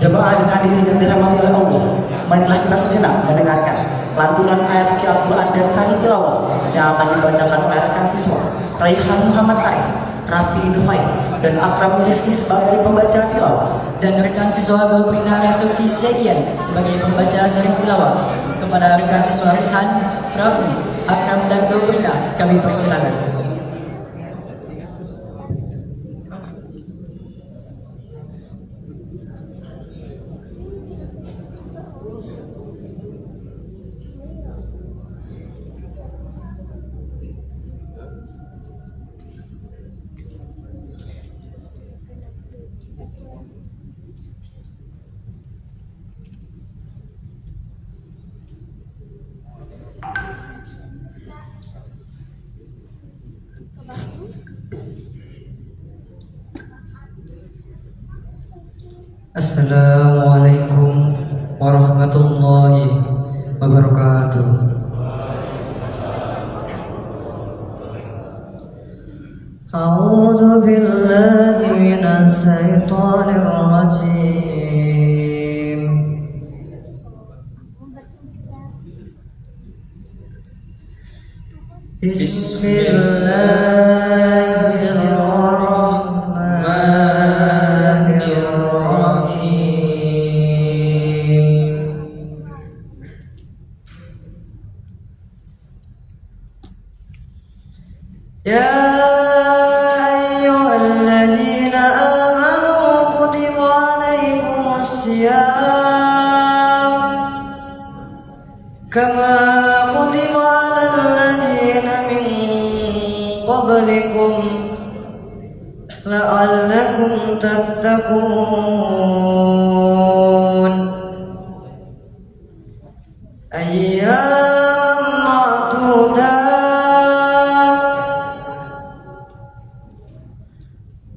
Jemaah dan hadirin yang dirahmati oleh Allah, marilah kita sejenak mendengarkan lantunan ayat suci Al-Quran dan sari tilawah yang akan dibacakan oleh rekan siswa Raihan Muhammad Ain, Raffi Nufail, dan Akram Rizki sebagai pembaca tilawah, dan rekan siswa Gulpina Resuki Syekian sebagai pembaca sari tilawah. Kepada rekan siswa Raihan, Raffi, Akram, dan Gulpina kami persilakan. Assalamualaikum warahmatullahi wabarakatuh. A'udzu billahi minas syaitonir rajim. Ya ayyuhalladzina amanu kutiba alaikumus syiyam kama kutiba alal ladzina min qablikum la'allakum tattaqun. Ayyaman ma'dudat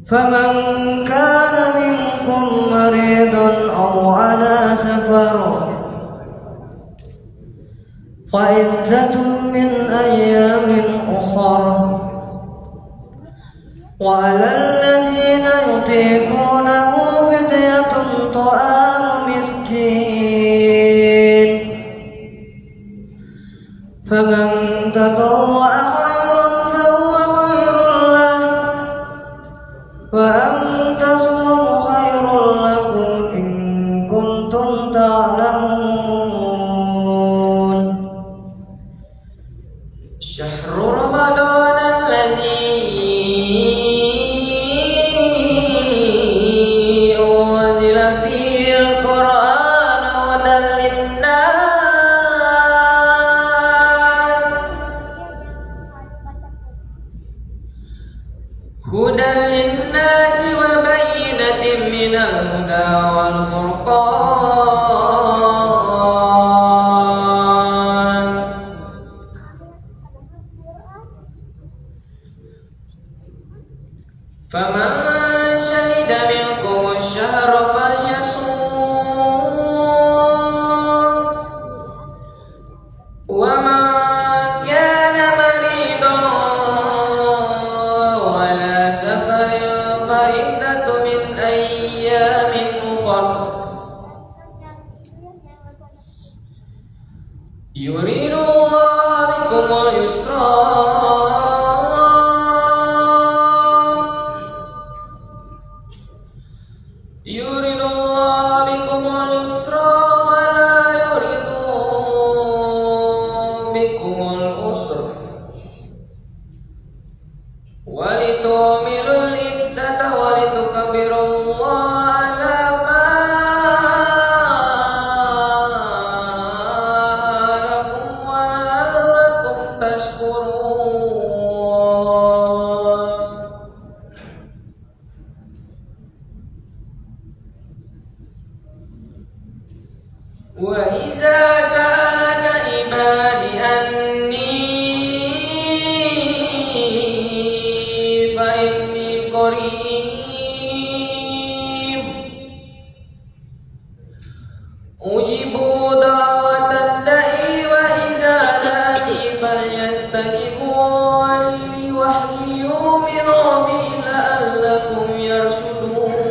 فمن كان منكم مريض أو على سفر فعدة من أيام أخر وعلى الذين يطيقونه فدية طعام مسكين فمن تطوع وأن تصوموا خير لكم إن كنتم تعلمون. شهر رمضان الذي أنزل فيه القرآن هدى للناس وبينة من الهدى والفرقان فمن شهد منكم الشهر فليصوم ومن كان مريضا ولا سفر فعدة من أيام أخر يريد الله بكم اليسر ولا يريد بكم العسر ولتكملوا العدة ولتكبروا الله على ما هداكم ولعلكم تشكرون. وإذا سألك عبادي أني فإني قريب أجيب دعوة الداعي وإذا دعاني فليستجيبوا لي وليؤمنوا بي لعلهم يرشدون.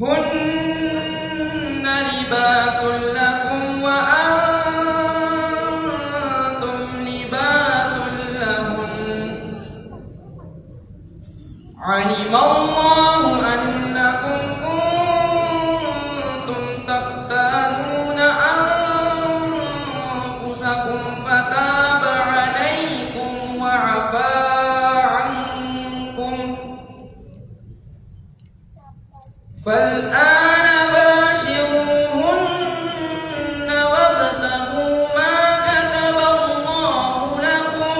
هن لباس لكم وأنتم لباس لهن علم الله أنكم كنتم تختانون أنفسكم فتاب عليكم وعفا عنكم فالآن باشروهن وابتغوا ما كتب الله لكم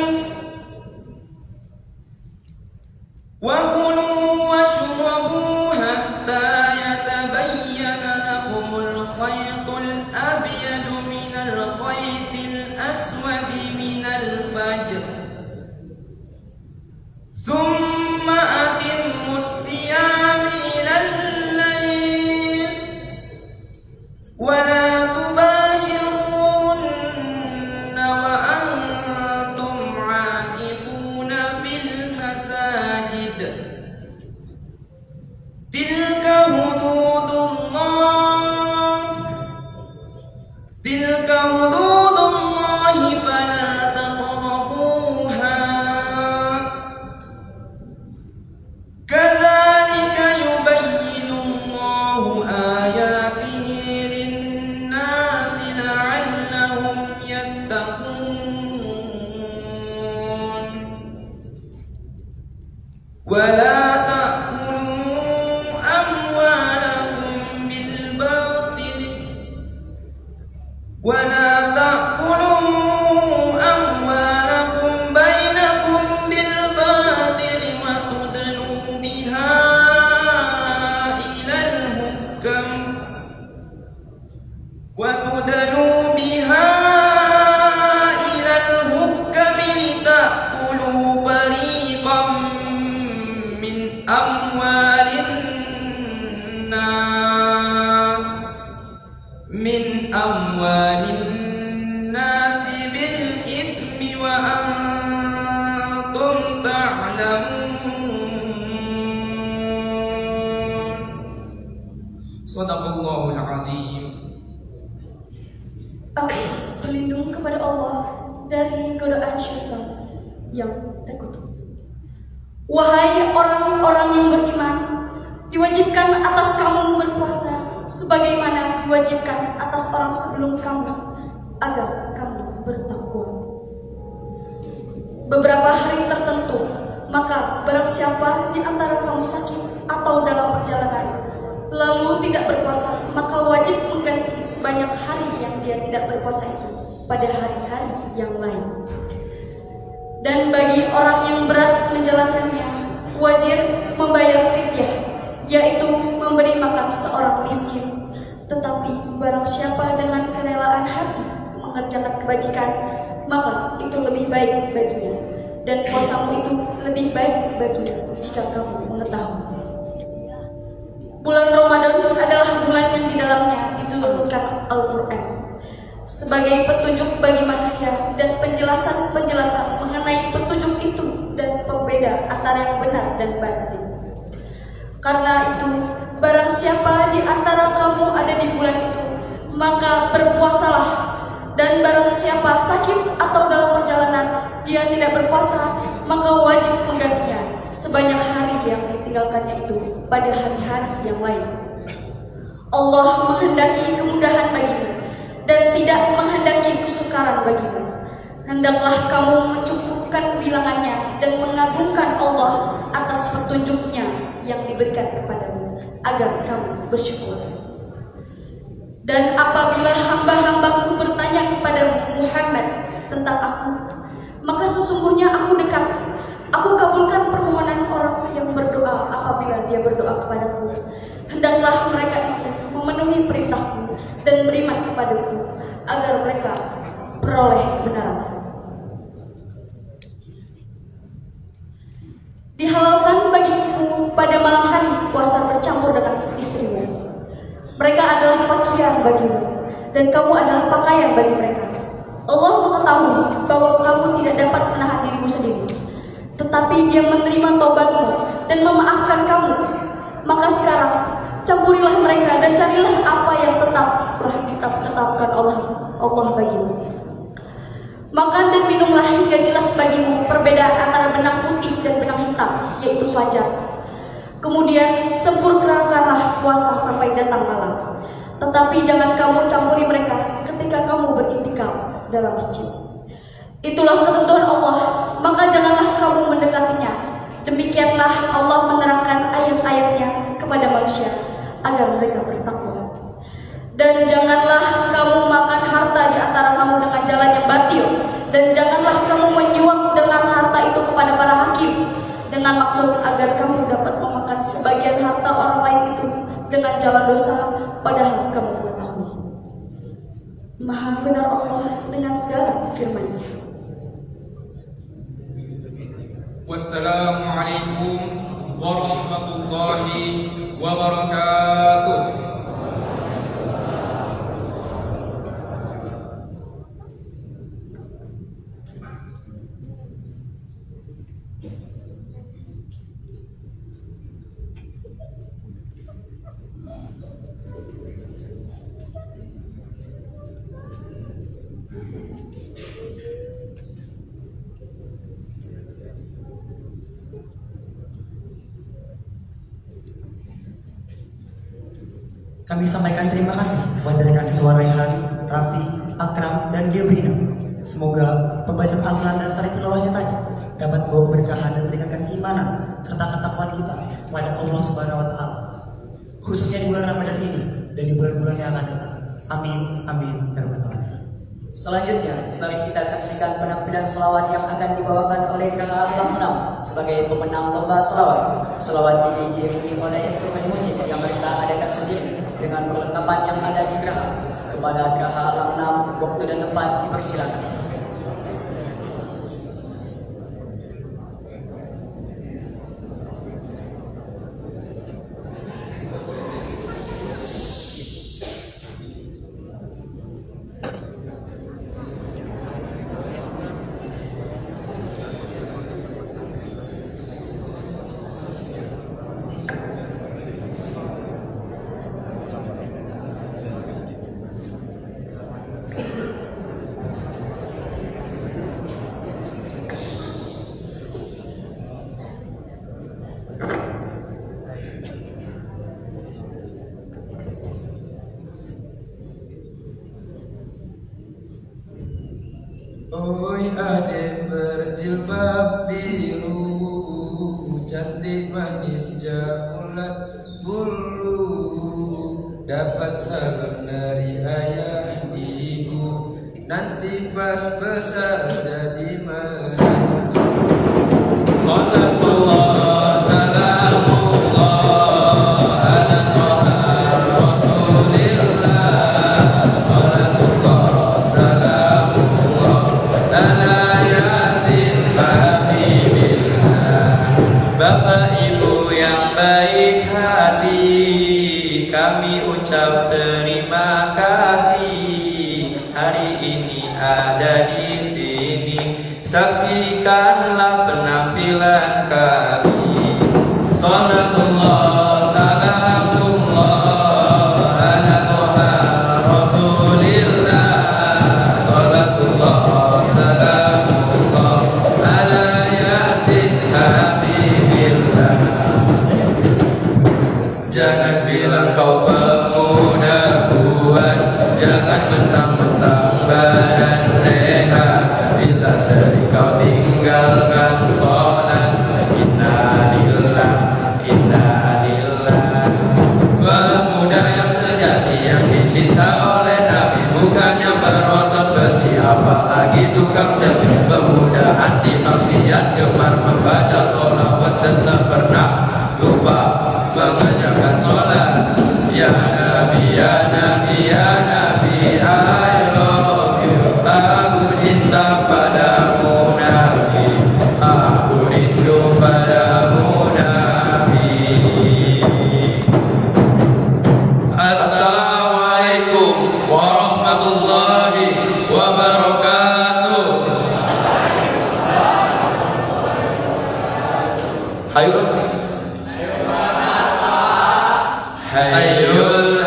وكلوا واشربوا حتى يتبين لكم الخيط الأبيض من الخيط الأسود من الفجر ثم أتموا الصيام إلى الليل ولا تباشرون وأنتم عاكفون في المساجد تلك حدود الله فلا تقربوها كذلك يبين الله آياته للناس لعلهم يتقون ولا تأكلوا أموالكم بالباطل بينكم بالباطل وتدلوا بها إلى الحكم لتأكلوا فريقا من أموال الناس بالإثم وأنتم تعلمون صدق الله العظيم. Aku berlindung kepada Allah dari godaan syaitan yang terkutuk. Wahai orang-orang yang beriman, diwajibkan atas kamu berpuasa sebagaimana diwajibkan atas orang sebelum kamu agar kamu bertakwa. Beberapa hari tertentu, maka barang siapa di antara kamu sakit atau dalam perjalanan lalu tidak berpuasa, maka wajib mengganti sebanyak hari yang dia tidak berpuasa itu pada hari-hari yang lain. Dan bagi orang yang berat menjalankannya, wajib membayar fidyah, yaitu memberi makan seorang miskin. Tetapi barang siapa dengan kerelaan hati mengerjakan kebajikan, maka itu lebih baik baginya, dan puasamu itu lebih baik baginya jika kamu mengetahui. Bulan Ramadan adalah bulan yang di dalamnya diturunkan Al-Quran sebagai petunjuk bagi manusia dan penjelasan-penjelasan mengenai petunjuk itu dan pembeda antara yang benar dan batil. Karena itu, barang siapa di antara kamu ada di bulan itu, maka berpuasalah. Dan barang siapa sakit atau dalam perjalanan dia tidak berpuasa, maka wajib menggantinya sebanyak hari yang ditinggalkannya itu pada hari-hari yang lain. Allah menghendaki kemudahan bagimu dan tidak menghendaki kesukaran bagimu. Hendaklah kamu mencukupkan bilangannya dan mengagungkan Allah atas petunjuknya yang diberikan kepadamu agar kamu bersyukur. Dan apabila hamba-hambaku bertanya kepadamu Muhammad tentang aku, maka sesungguhnya aku dekat. Aku kabulkan permohonan orang yang berdoa apabila dia berdoa kepadaku. Hendaklah mereka itu memenuhi perintahku dan beriman kepadaku agar mereka peroleh kebenaran. Dihalalkan bagiku pada malam hari puasa bercampur dengan istrimu. Mereka adalah pakaian bagimu dan kamu adalah pakaian bagi mereka. Allah mengetahui bahwa kamu tidak dapat menahan dirimu sendiri, tetapi Dia menerima taubatmu dan memaafkan kamu. Maka sekarang campurilah dan carilah apa yang telah ditetapkan Allah bagimu. Makan dan minumlah hingga jelas bagimu perbedaan antara benang putih dan benang hitam, yaitu fajar. Kemudian sempurnakanlah puasa sampai datang malam. Tetapi jangan kamu campuri mereka ketika kamu beriktikaf dalam masjid. Itulah ketentuan Allah, maka janganlah kamu mendekatinya. Demikianlah Allah menerangkan ayat-ayatnya kepada manusia agar mereka bertakwa. Dan janganlah kamu makan harta di antara kamu dengan jalan yang batil, dan janganlah kamu menyuap dengan harta itu kepada para hakim dengan maksud agar kamu dapat memakan sebagian harta orang lain itu dengan jalan dosa, padahal kamu mengetahui. Maha benar Allah dengan segala firman-Nya. Wassalamualaikum warahmatullahi wabarakatuh. Kami sampaikan terima kasih kepada rekan siswa Raihan, Raffi, Akram, dan Gebrina. Semoga pembacaan Al-Quran dan sari tilawahnya tadi dapat membawa keberkahan dan meningkatkan keimanan serta ketakwaan kita kepada Allah Subhanahu wa Ta'ala, khususnya di bulan Ramadan ini dan di bulan-bulan yang akan datang. Amin, amin, ya rabbal alamin. Selanjutnya, mari kita saksikan penampilan selawat yang akan dibawakan oleh Geraha Al-6 sebagai pemenang lomba selawat. Selawat ini diiringi oleh instrumen musik yang mereka adakan sendiri dengan perlengkapan yang ada di Geraha. Kepada Geraha Al-6, waktu dan tempat dipersilakan. Oi adik berjilbab biru, cantik manis jaulat bulu, dapat salam dari ayah ibu, nanti pas besar jadi menantu. Salatullah salamullah ala Toha Rasulillah. Salatullah salamullah ala Yasin Habibillah. Bapak Ibu yang baik hati, kami ucap terima kasih hari ini ada di sini. Saksikanlah penampilan kami. Salatullah salamullah ala Toha Rasulillah. Salatullah salamullah ala Yasin Habibillah. Jangan bilang kau pemuda kuat, jangan mentang-mentang badan sehat, bila sering kau tinggalkan sholat. Innalillah, innalillah. Pemuda yang sejati yang dicinta oleh Nabi, bukannya berotot besi apalagi tukang selfie. Pemuda anti maksiat, gemar membaca sholawat dan tak pernah lupa mengerjakan sholat. Ya Nabi, ya Nabi, ya Nabi, I love you. Aku cinta padamu Nabi, aku rindu padamu Nabi. Assalamualaikum warahmatullahi wabarakatuh. Hayul Hayul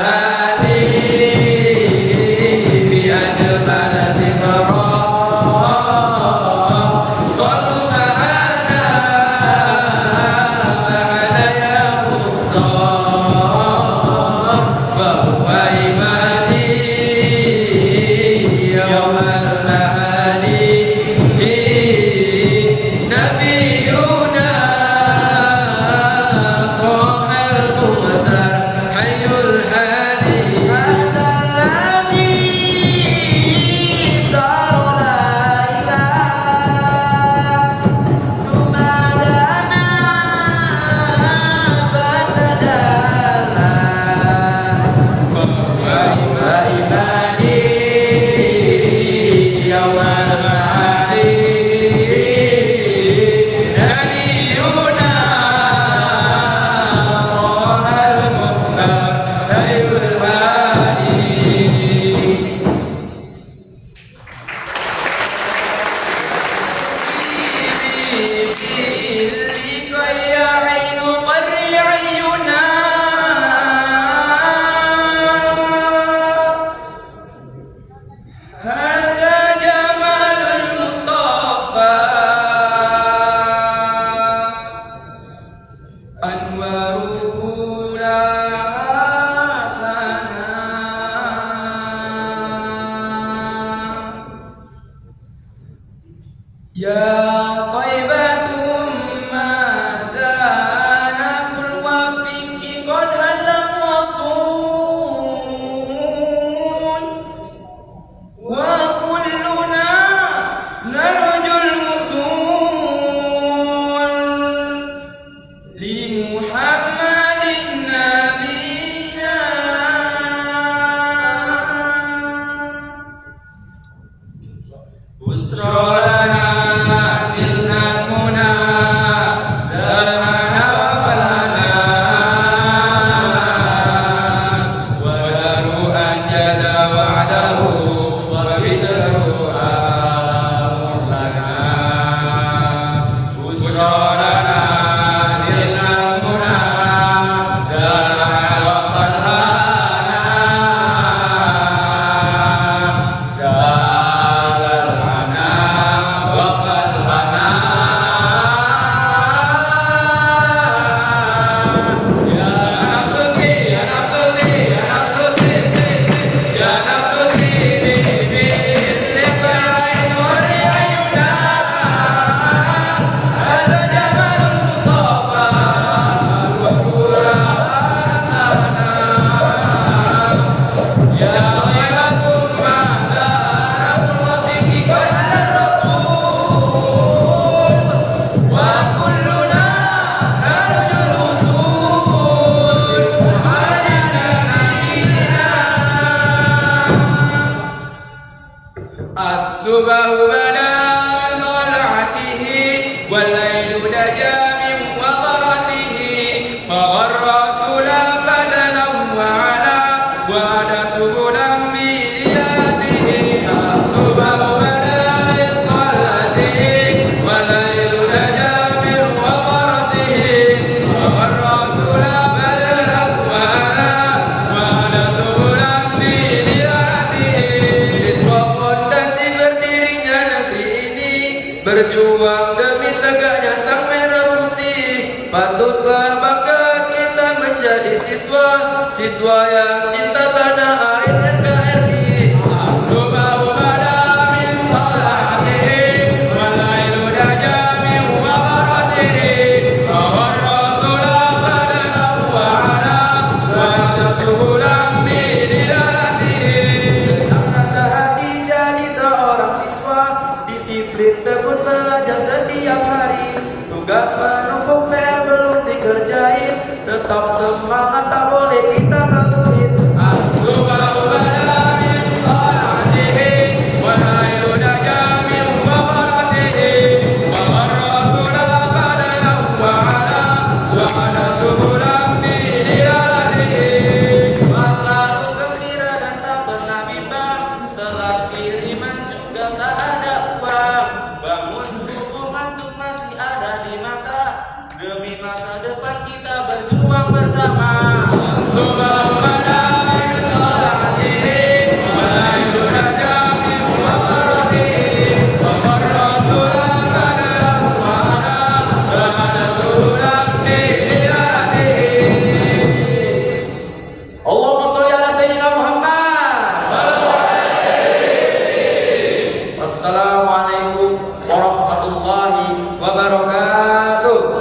siswa, siswa yang cinta tanah air NKRI. As-subahu bada min talatihi, wal lailu daja min wabaratihi. Awar rasulah pada nawa'ala, wa nasuhulam bidilatihi. Senang rasa hati jadi seorang siswa, disiplin tekun belajar setiap hari. Tugas menumpuk PR belum dikerjain, tetap semangat tak boleh kita keluhin. As-subahu bada min talatihi, wal lailu daja min wabaratihi. Wa rasulah pada nawa'ala, wa nasuhulam bidilatihi. Selalu gembira dan tak pernah bimbang, telat kiriman juga tak ada uang. Bangun subuh ngantuk masih ada di mata, demi masa depan kita berjuang bersama. As-subahu bada min talatihi, wal lailu daja min wabaratihi. Wa rasulah pada nawa'ala, wa nasuhulam bidilatihi. Allahumma sholli ala sayyidina Muhammad. Wassalamualaikum warahmatullahi wabarakatuh.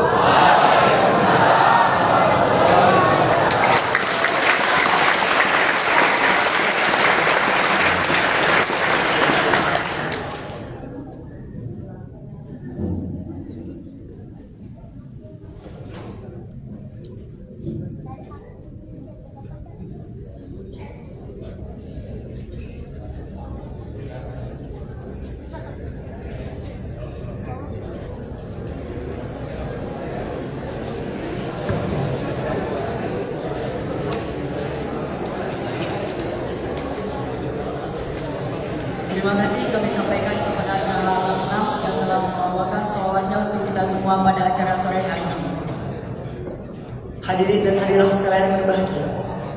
Terima kasih kami sampaikan kepada anak yang telah membawakan sholawatnya untuk kita semua pada acara sore hari ini. Hadirin dan hadirat sekalian yang berbahagia,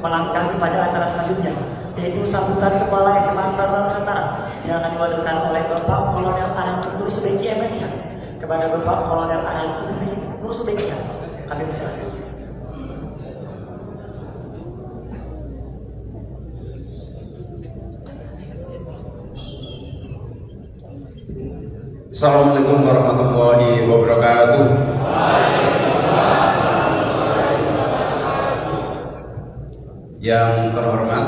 melangkah kepada acara selanjutnya, yaitu sambutan Kepala SMA Taruna Nusantara yang akan diwakilkan oleh Bapak Kolonel Anand Nur Subeki MSih. Kepada Bapak Kolonel Anand Nur Subeki, kami persilakan. Assalamualaikum warahmatullahi wabarakatuh. Yang terhormat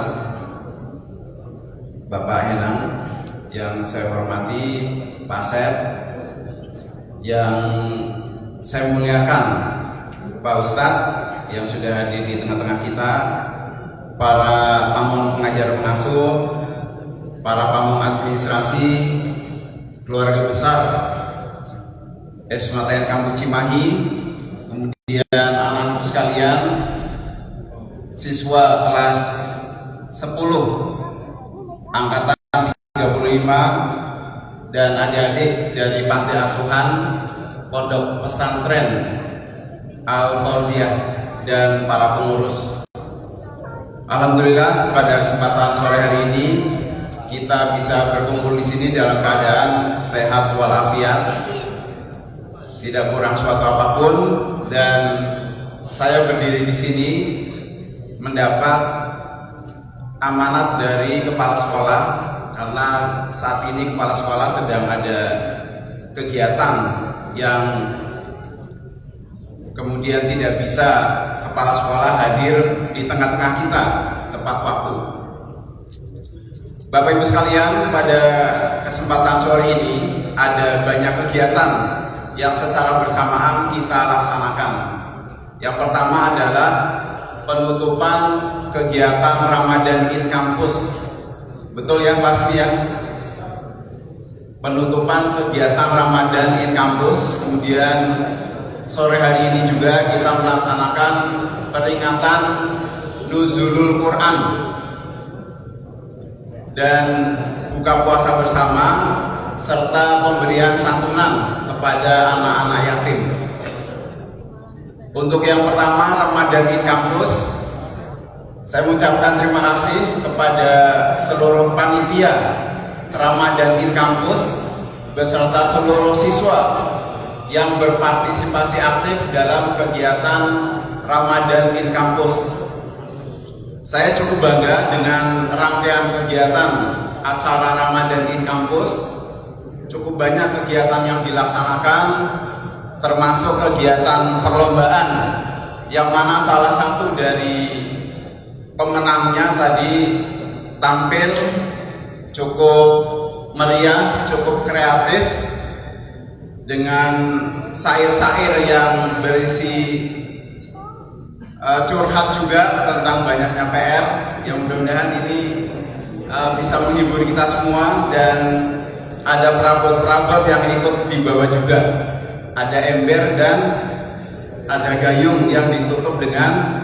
Bapak Henang, yang saya hormati Pak Sep, yang saya muliakan Pak Ustadz yang sudah hadir di tengah-tengah kita, para pamong pengajar pengasuh, para pamong administrasi, keluarga besar SMATN Kampus Cimahi, kemudian anak-anak sekalian, siswa kelas 10 angkatan 35 dan adik-adik dari panti asuhan Pondok Pesantren Al-Fauziah dan para pengurus. Alhamdulillah pada kesempatan sore hari ini kita bisa berkumpul di sini dalam keadaan sehat walafiat, tidak kurang suatu apapun, dan saya berdiri di sini mendapat amanat dari kepala sekolah karena saat ini kepala sekolah sedang ada kegiatan yang kemudian tidak bisa kepala sekolah hadir di tengah-tengah kita tepat waktu. Bapak Ibu sekalian, pada kesempatan sore ini ada banyak kegiatan yang secara bersamaan kita laksanakan. Yang pertama adalah penutupan kegiatan Ramadan in Campus. Betul ya Pak Smi ya? Penutupan kegiatan Ramadan in Campus. Kemudian sore hari ini juga kita melaksanakan peringatan Nuzulul Quran dan buka puasa bersama serta pemberian santunan kepada anak-anak yatim. Untuk yang pertama Ramadan in Campus, saya mengucapkan terima kasih kepada seluruh panitia Ramadan in Campus beserta seluruh siswa yang berpartisipasi aktif dalam kegiatan Ramadan in Campus. Saya cukup bangga dengan rangkaian kegiatan acara Ramadan in Kampus. Cukup banyak kegiatan yang dilaksanakan, termasuk kegiatan perlombaan, yang mana salah satu dari pemenangnya tadi tampil cukup meriah, cukup kreatif dengan syair-syair yang berisi curhat juga tentang banyaknya PR. Yang mudah-mudahan ini bisa menghibur kita semua, dan ada perabot-perabot yang ikut dibawa juga. Ada ember dan ada gayung yang ditutup dengan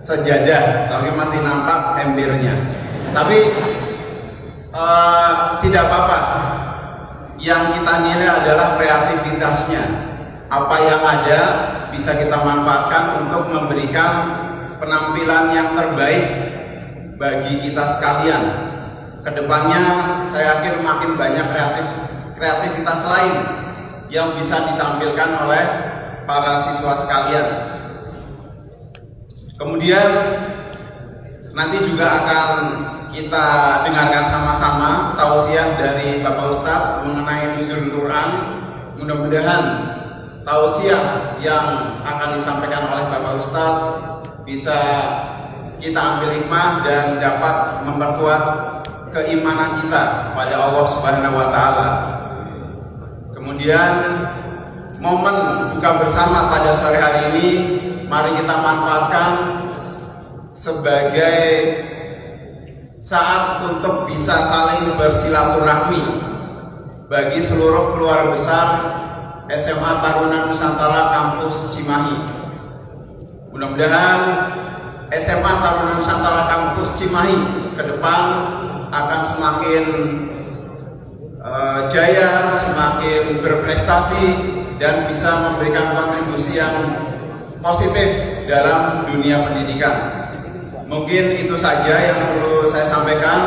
sejadah, tapi masih nampak embernya. Tapi tidak apa-apa. Yang kita nilai adalah kreativitasnya. Apa yang ada bisa kita manfaatkan untuk memberikan penampilan yang terbaik bagi kita sekalian. Kedepannya saya yakin makin banyak kreativitas lain yang bisa ditampilkan oleh para siswa sekalian. Kemudian nanti juga akan kita dengarkan sama-sama tausiah dari Bapak Ustadz mengenai nuzul Quran. Mudah-mudahan tausiah yang akan disampaikan oleh Bapak Ustadz bisa kita ambil hikmah dan dapat memperkuat keimanan kita pada Allah Subhanahu wa taala. Kemudian momen buka bersama pada sore hari ini mari kita manfaatkan sebagai saat untuk bisa saling bersilaturahmi bagi seluruh keluarga besar SMA Taruna Nusantara Kampus Cimahi. Mudah-mudahan SMA Taruna Nusantara Kampus Cimahi ke depan akan semakin jaya, semakin berprestasi, dan bisa memberikan kontribusi yang positif dalam dunia pendidikan. Mungkin itu saja yang perlu saya sampaikan.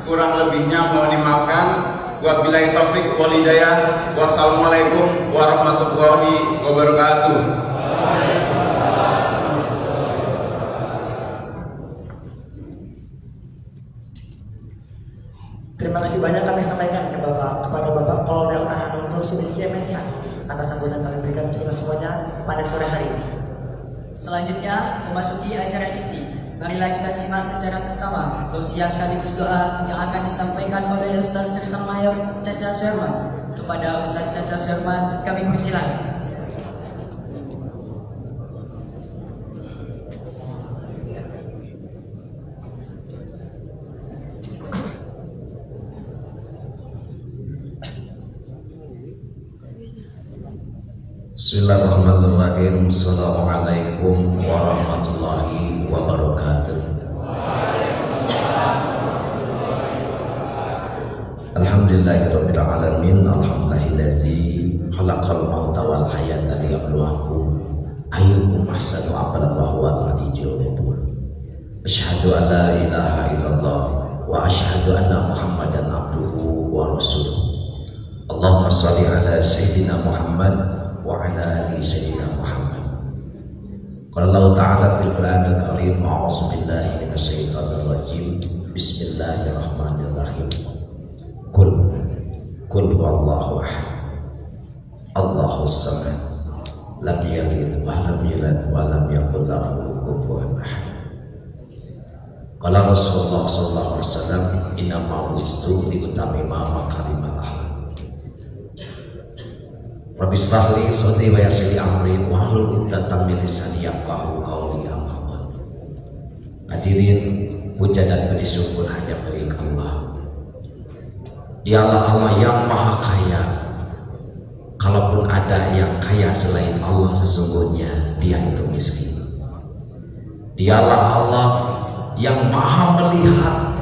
Kurang lebihnya mohon dimaafkan. Wabillahi taufik wal hidayah. Wassalamualaikum warahmatullahi wabarakatuh. Terima kasih banyak kami sampaikan kepada Bapak Kolonel Ananun Nur Subiki MSH atas sambutan kami berikan kita semuanya pada sore hari ini. Selanjutnya memasuki acara inti. Marilah kita simak secara seksama tausiah sekaligus doa yang akan disampaikan oleh Ustaz Sersan Mayor Caca Suherman. Kepada Ustaz Caca Suherman kami persilakan. Bismillahirrahmanirrahim. Assalamualaikum warahmatullahi wabarakatuh. Alhamdulillahirabbil alamin. Alhamdulillazi khalaqal mauta wal hayata liyabluwakum ayyukum ahsanu amalan wa huwal azizul ghafur. Asyhadu an la ilaha illallah wa asyhadu anna Muhammadan abduhu wa rasuluh. Allahumma shalli ala sayyidina Muhammad wa ala ali sayyidina Muhammad. Qala Allah Ta'ala fil Qur'anil Karim, a'udzu billahi minasy syaithanir rajim. Bismillahirrahmanirrahim. Qul huwallahu ahad. Allahus samad. Lam yalid wa lam yulad wa lam yakul lahu kufuwan ahad. Qala Rasulullah sallallahu alaihi wasallam, inna ma'ustu li utamima makarimal akhlaq. Rabbi shrahli sadri wa yassir li amri wahlul 'uqdatam min lisani yafqahu qawli. Amma ba'du. Hadirin, puja dan puji syukur hanya milik Allah. Dialah Allah yang maha kaya. Kalaupun ada yang kaya selain Allah, sesungguhnya dia itu miskin. Dialah Allah yang maha melihat.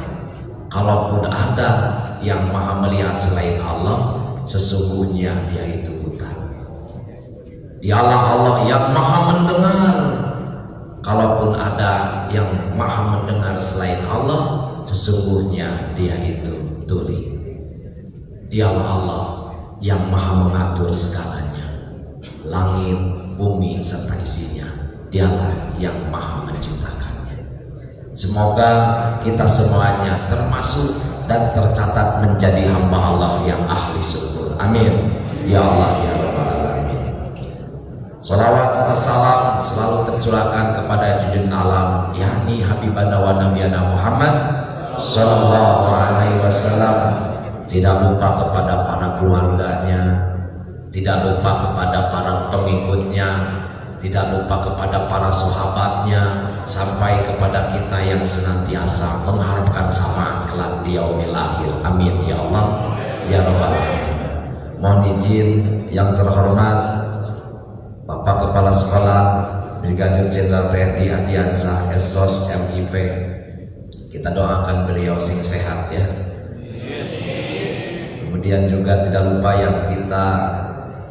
Kalaupun ada yang maha melihat selain Allah, sesungguhnya dia itu buta. Dialah Allah yang maha mendengar. Kalaupun ada yang maha mendengar selain Allah, sesungguhnya dia itu tuli. Dialah Allah yang maha mengatur segalanya, langit, bumi serta isinya. Dialah yang maha menciptakannya. Semoga kita semuanya termasuk dan tercatat menjadi hamba Allah yang ahli syukur. Amin. Ya Allah ya Rabbal Alamin. Salawat serta salam selalu tercurahkan kepada junjungan alam, yakni Habibana wa Nabiyana Muhammad sallallahu alaihi wasallam. Tidak lupa kepada para keluarganya, tidak lupa kepada para pengikutnya, tidak lupa kepada para sahabatnya, sampai kepada kita yang senantiasa mengharapkan syafaat kelak di yaumil akhir. Amin ya Allah ya Rabbal Alamin. Mohon izin yang terhormat Bapak Kepala Sekolah Brigadir Jenderal TNI Ardiansah Esos MIP, kita doakan beliau sing sehat ya. Kemudian juga tidak lupa yang kita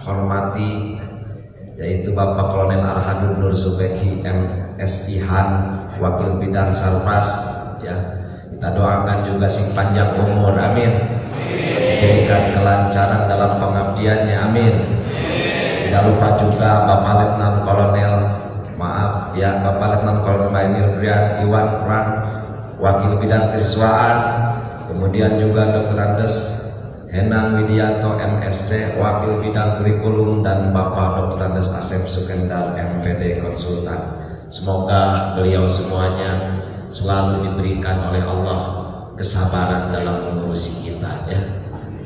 hormati yaitu Bapak Kolonel Arhadun Nur Subeki MSI Han, Wakil Bidang Sarpas ya. Kita doakan juga sing panjang umur, amin. Diberikan kelancaran dalam pengabdiannya, amin. Tidak lupa juga Bapak Letnan Kolonel Bapak Letnan Kolonel Mainir Brian Iwan Frank, Wakil Bidang Kesiswaan. Kemudian juga Dr. Andes Henang Widianto MSc, Wakil Bidang Kurikulum, dan Bapak Dr. Andes Asep Sukendal MPD Konsultan. Semoga beliau semuanya selalu diberikan oleh Allah kesabaran dalam mengurusi kita ya.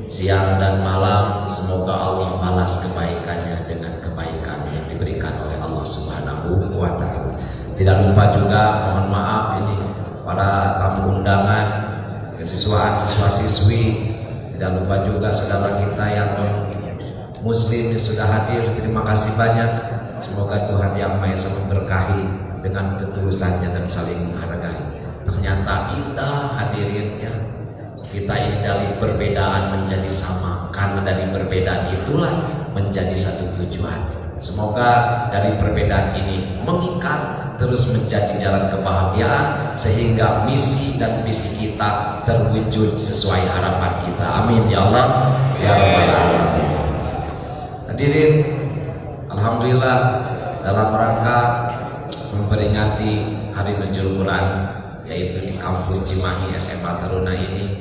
Siang dan malam semoga Allah balas kebaikannya dengan kebaikan yang diberikan oleh Allah Subhanahu wa Ta'ala. Tidak lupa juga mohon maaf ini para tamu undangan, siswa-siswi. Tidak lupa juga saudara kita yang muslim yang sudah hadir, terima kasih banyak. Semoga Tuhan Yang Maha Esa memberkahi dengan ketulusannya dan saling menghargai. Ternyata indah hadirin ya. Kita ini dari perbedaan menjadi sama, karena dari perbedaan itulah menjadi satu tujuan. Semoga dari perbedaan ini mengikat terus menjadi jalan kebahagiaan sehingga misi dan visi kita terwujud sesuai harapan kita. Amin ya Allah ya Rabbal Alamin. Hadirin, alhamdulillah dalam rangka memperingati Hari Nuzul Quran yaitu di kampus Cimahi SMA Taruna ini,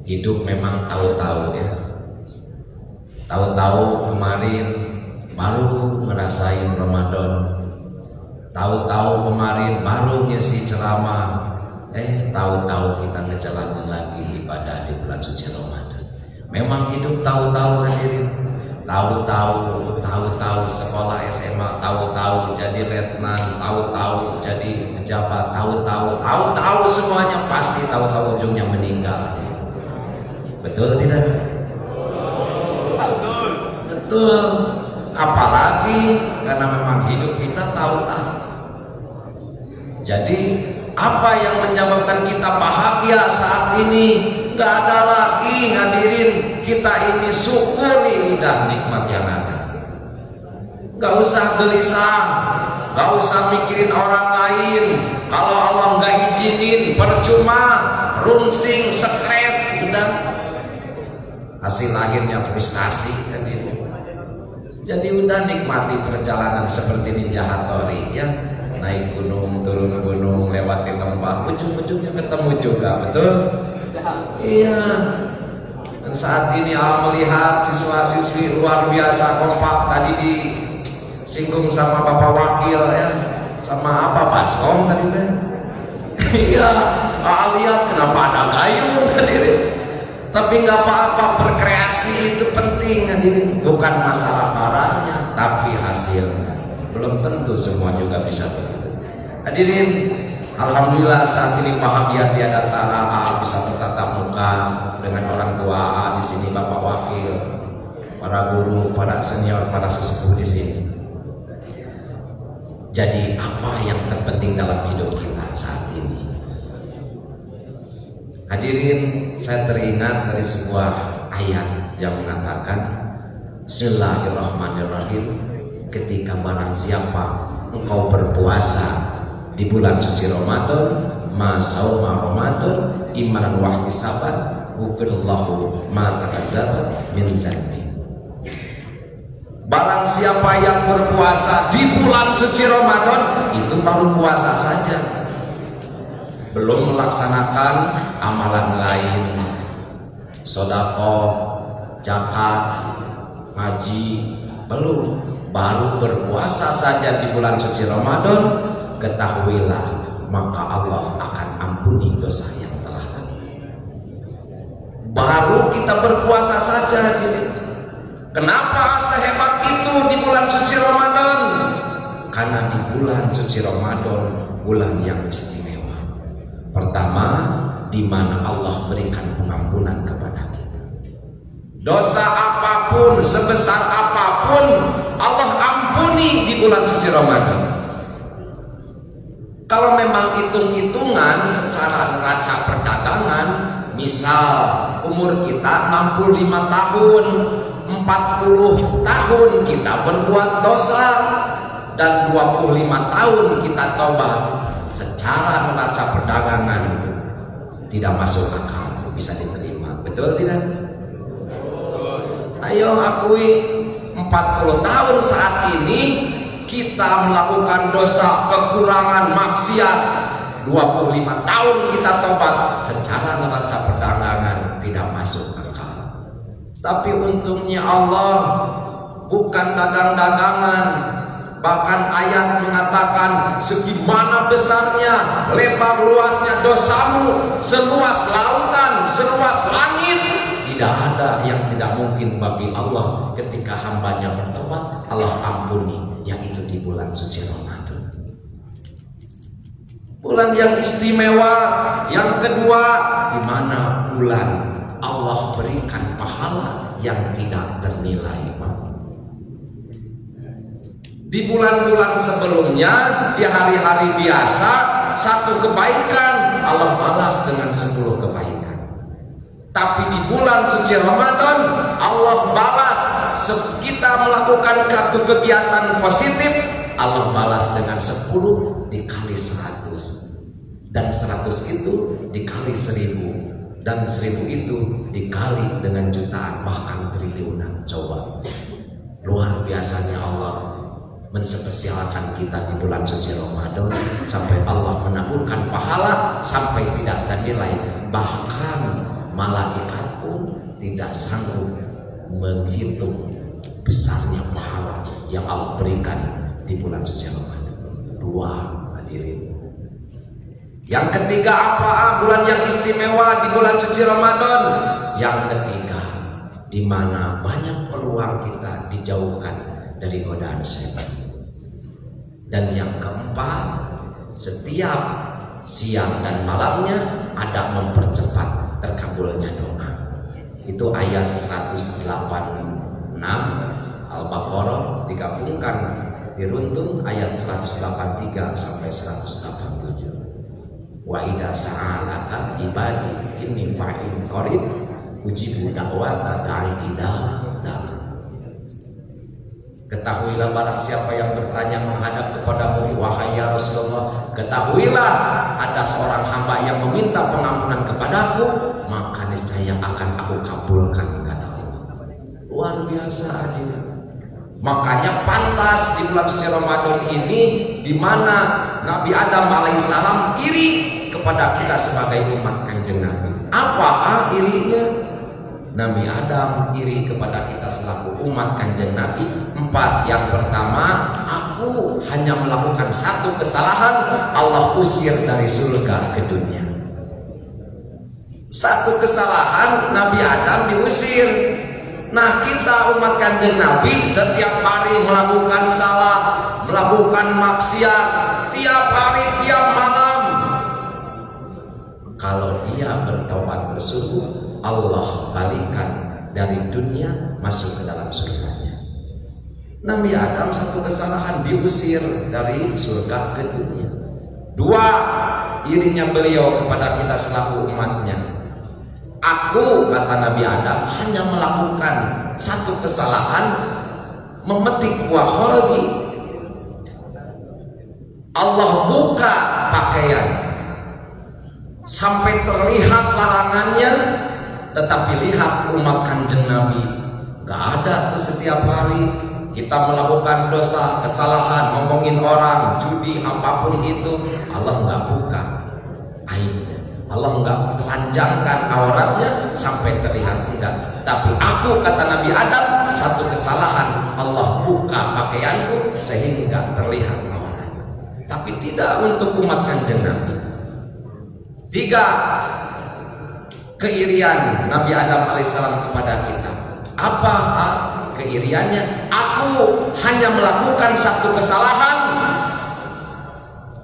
hidup memang tahu-tahu ya. Tahu-tahu kemarin baru ngerasain Ramadan, tahu-tahu kemarin baru ngisi ceramah, tahu-tahu kita ngejalanin lagi ibadah di bulan suci Ramadan. Memang hidup tahu-tahu hadirin, tahu-tahu sekolah SMA, tahu-tahu jadi letnan, tahu-tahu jadi pejabat, tahu-tahu semuanya pasti tahu-tahu ujungnya meninggal. Betul tidak? Betul. Apalagi karena memang hidup kita tahu-tahu. Jadi apa yang menyebabkan kita bahagia saat ini? Gak ada lagi hadirin, kita ini syukuri udah nikmat yang ada. Gak usah gelisah, gak usah mikirin orang lain. Kalau Allah gak izinin percuma, rungsing, stres, udah hasil akhirnya frustasi hadirin. Jadi udah nikmati perjalanan seperti Ninja Hattori ya, naik gunung, turun gunung, lewatin lembah, ujung-ujungnya ketemu juga, betul? Iya. Dan saat ini melihat siswa-siswi luar biasa kompak, tadi disinggung sama Bapak Wakil ya, sama apa Baskom tadi teh? Iya, lihat kenapa ada gayung hadirin. Tapi nggak apa-apa, berkreasi itu penting hadirin. Bukan masalah barangnya, tapi hasilnya. Belum tentu semua juga bisa begitu. Hadirin, alhamdulillah saat ini bahagia tiada tara bisa bertatap muka dengan orang tua di sini, Bapak Wakil, para guru, para senior, para sesepuh di sini. Jadi apa yang terpenting dalam hidup kita saat ini? Hadirin, saya teringat dari sebuah ayat yang mengatakan Bismillahirrahmanirrahim, ketika barang siapa engkau berpuasa di bulan suci Ramadan, masauma Ramadan imanan wa ihtisaban, ghufirallahu ma taqaddama min dzanbi. Barang siapa yang berpuasa di bulan suci Ramadan, itu baru puasa saja. belum melaksanakan amalan lain, sedekah, zakat, ngaji, belum, baru berpuasa saja di bulan suci Ramadan, ketahuilah maka Allah akan ampuni dosa yang telah lalu. Baru kita berpuasa saja gini. Kenapa sehebat itu di bulan suci Ramadan? Karena di bulan suci Ramadan bulan yang istimewa. Pertama, di mana Allah berikan pengampunan kepada kita. Dosa apapun, sebesar apapun, Allah ampuni di bulan suci Ramadan. Kalau memang hitung-hitungan secara neraca perdagangan, misal umur kita 65 tahun, 40 tahun kita berbuat dosa, dan 25 tahun kita taubat, secara neraca perdagangan tidak masuk akal, bisa diterima. Betul tidak? Ayo akui, 40 tahun saat ini kita melakukan dosa, kekurangan, maksiat. 25 tahun kita tobat, secara neraca perdagangan tidak masuk akal. Tapi untungnya Allah bukan dagang-dagangan. Bahkan ayat mengatakan, segimana besarnya, lebar luasnya dosamu, seluas lautan, seluas langit, tidak ada yang tidak mungkin bagi Allah. Ketika hambanya bertobat, Allah ampuni, yaitu di bulan suci Ramadan. Bulan yang istimewa. Yang kedua, di mana bulan Allah berikan pahala yang tidak ternilai. Di bulan-bulan sebelumnya, di hari-hari biasa, satu kebaikan Allah balas dengan 10 kebaikan. Tapi di bulan suci Ramadan, Allah balas, kita melakukan satu kegiatan positif, Allah balas dengan 10 dikali 100. Dan 100 itu dikali 1000. Dan 1000 itu dikali dengan jutaan, bahkan triliunan. Coba, luar biasanya Allah menspesialkan kita di bulan suci Ramadan, sampai Allah menaburkan pahala sampai tidak ternilai. Bahkan malaikat pun tidak sanggup menghitung besarnya pahala yang Allah berikan di bulan suci Ramadan. 2, hadirin. Yang ketiga apa bulan yang istimewa di bulan suci Ramadan? Yang ketiga, di mana banyak peluang kita dijauhkan dari godaan setan. Dan yang keempat, setiap siang dan malamnya ada mempercepat terkabulnya doa. Itu ayat 186 Al-Baqarah digabungkan diruntun ayat 183 sampai 187. Wa idza sa'alaka ibadi inni fa'in qarib ujibu da'wata da'i idza da'a. Ketahuilah barang siapa yang bertanya menghadap kepadamu, wahai ya Rasulullah, ketahuilah ada seorang hamba yang meminta pengampunan kepadaku, maka niscaya akan aku kabulkan, kata Allah. Luar biasa adil. Makanya pantas di bulan suci Ramadan ini, di mana Nabi Adam alaihissalam iri kepada kita sebagai umat Kanjeng Nabi. Apa irinya? Nabi Adam iri kepada kita selaku umat Kanjeng Nabi. 4. Yang pertama, aku hanya melakukan satu kesalahan, Allah usir dari surga ke dunia. Satu kesalahan, Nabi Adam diusir. Nah, kita umat Kanjeng Nabi setiap hari melakukan salah, melakukan maksiat, tiap hari, tiap malam. Kalau dia bertobat bersungguh, Allah balikan dari dunia masuk ke dalam surganya. Nabi Adam satu kesalahan diusir dari surga ke dunia. 2. Irinya beliau kepada kita selaku umatnya. Aku, kata Nabi Adam, hanya melakukan satu kesalahan, memetik buah kholdi. Allah buka pakaian sampai terlihat larangannya. Tetapi lihat umat Kanjeng Nabi, gak ada tuh setiap hari kita melakukan dosa, kesalahan, ngomongin orang, judi, apapun itu, Allah gak buka aib Allah enggak telanjangkan auratnya sampai terlihat, tidak. Tapi aku, kata Nabi Adam, satu kesalahan, Allah buka pakaianku sehingga terlihat aurat. Tapi tidak untuk umat Kanjeng Nabi. 3 keirian Nabi Adam alaihissalam kepada kita. Apa keiriannya? Aku hanya melakukan satu kesalahan,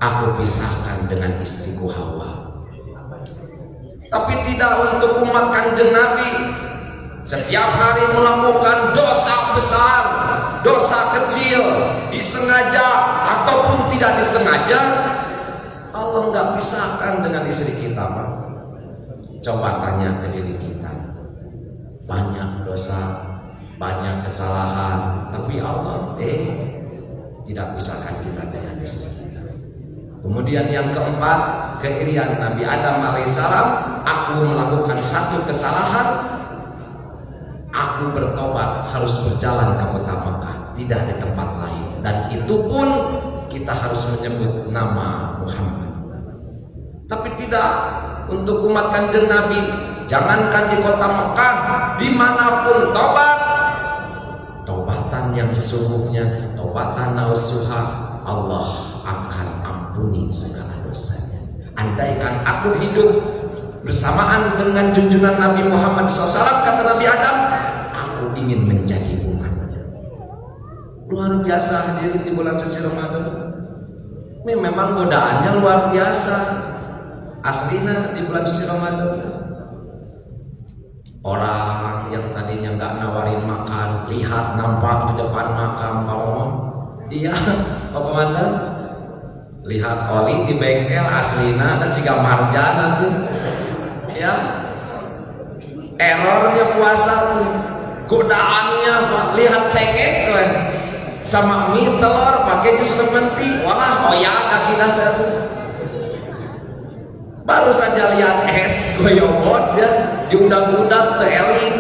aku pisahkan dengan istriku Hawa. Tapi tidak untuk umat Kanjeng Nabi. Setiap hari melakukan dosa besar, dosa kecil, disengaja ataupun tidak disengaja, Allah nggak pisahkan dengan istri kita, Pak. Coba tanya ke diri kita. Banyak dosa, banyak kesalahan, tapi Allah tidak pisahkan kita dengan istri kita. Kemudian yang keempat, keirian Nabi Adam alaihissalam. Aku melakukan satu kesalahan, aku bertobat, harus berjalan ke kota Mekah, tidak di tempat lain. Dan itu pun kita harus menyebut nama Muhammad. Tapi tidak untuk umat Kanjeng Nabi. Jangankan di kota Mekah, dimanapun tobat, tobatan yang sesungguhnya, tobatan nasuha, Allah akan ampuni segala dosanya. Andaikan aku hidup bersamaan dengan junjungan Nabi Muhammad SAW, kata Nabi Adam, aku ingin menjadi umatnya. Luar biasa hadirin di bulan suci Ramadan. Memang godaannya luar biasa. Aslina di bulan suci Ramadan, orang yang tadinya nggak nawarin makan, lihat nampak di depan makam Pak. Iya, Pak Komandan. Lihat oli di bengkel aslina dan juga marjan nanti. Ya, errornya puasa tuh, godaannya Pak. Lihat cengek kan, sama mie telur pakai jus lementi, wah oyak akidah tuh. Baru saja lihat es goyobot ya, diundang-undang ke Elin.